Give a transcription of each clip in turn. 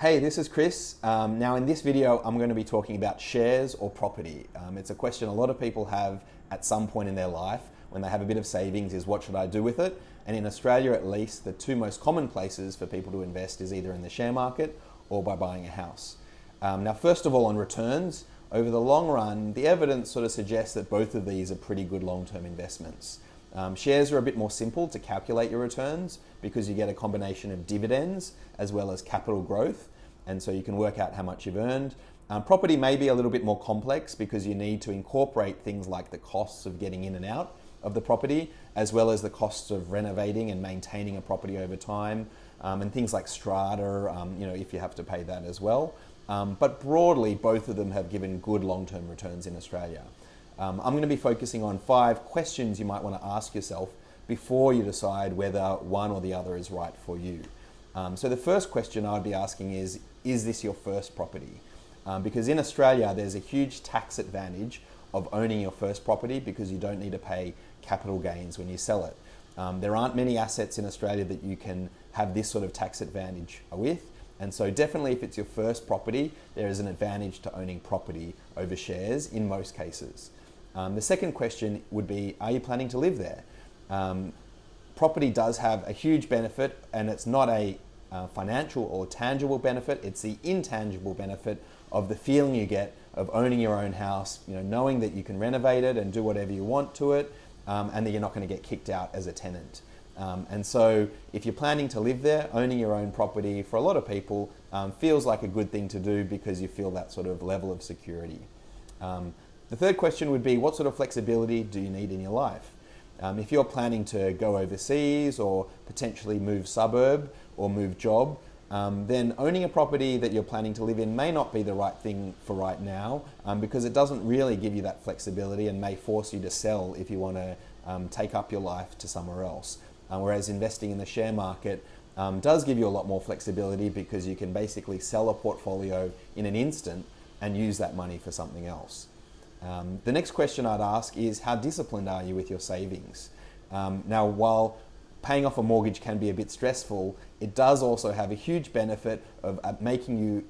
Hey, this is Chris. Now in this video, I'm going to be talking about shares or property. It's a question a lot of people have at some point in their life when they have a bit of savings is what should I do with it? And in Australia at least, the two most common places for people to invest is either in the share market or by buying a house. Now first of all on returns, over the long run, the evidence sort of suggests that both of these are pretty good long-term investments. Shares are a bit more simple to calculate your returns because you get a combination of dividends as well as capital growth, and so you can work out how much you've earned. Property may be a little bit more complex because you need to incorporate things like the costs of getting in and out of the property, as well as the costs of renovating and maintaining a property over time, and things like strata, if you have to pay that as well. But broadly, both of them have given good long-term returns in Australia. I'm going to be focusing on 5 questions you might want to ask yourself before you decide whether one or the other is right for you. So the first question I'd be asking is this your first property? Because in Australia, there's a huge tax advantage of owning your first property because you don't need to pay capital gains when you sell it. There aren't many assets in Australia that you can have this sort of tax advantage with. And so definitely if it's your first property, there is an advantage to owning property over shares in most cases. The second question would be, are you planning to live there? Property does have a huge benefit, and it's not a financial or tangible benefit, it's the intangible benefit of the feeling you get of owning your own house, knowing that you can renovate it and do whatever you want to it, and that you're not going to get kicked out as a tenant. And so if you're planning to live there, owning your own property for a lot of people feels like a good thing to do because you feel that sort of level of security. The third question would be, what sort of flexibility do you need in your life? If you're planning to go overseas or potentially move suburb or move job, then owning a property that you're planning to live in may not be the right thing for right now because it doesn't really give you that flexibility and may force you to sell if you want to take up your life to somewhere else. Whereas investing in the share market does give you a lot more flexibility because you can basically sell a portfolio in an instant and use that money for something else. The next question I'd ask is, how disciplined are you with your savings? Now, while paying off a mortgage can be a bit stressful, it does also have a huge benefit of making you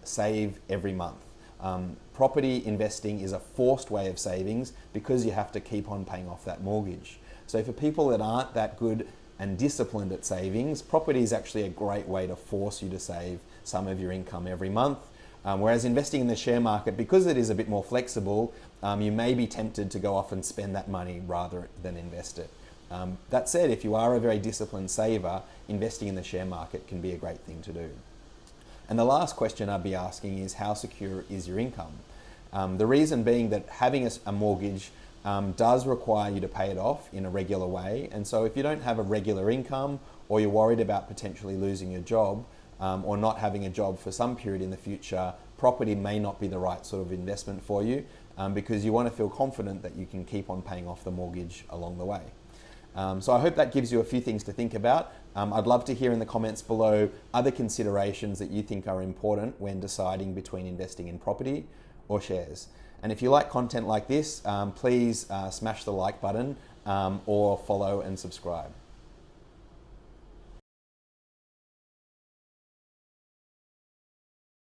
save every month. Property investing is a forced way of savings because you have to keep on paying off that mortgage. So for people that aren't that good and disciplined at savings, property is actually a great way to force you to save some of your income every month. Whereas investing in the share market, because it is a bit more flexible, you may be tempted to go off and spend that money rather than invest it. That said, if you are a very disciplined saver, investing in the share market can be a great thing to do. And the last question I'd be asking is, how secure is your income? The reason being that having a mortgage does require you to pay it off in a regular way. And so if you don't have a regular income, or you're worried about potentially losing your job, or not having a job for some period in the future, property may not be the right sort of investment for you because you want to feel confident that you can keep on paying off the mortgage along the way. So I hope that gives you a few things to think about. I'd love to hear in the comments below other considerations that you think are important when deciding between investing in property or shares. And if you like content like this, please smash the like button or follow and subscribe.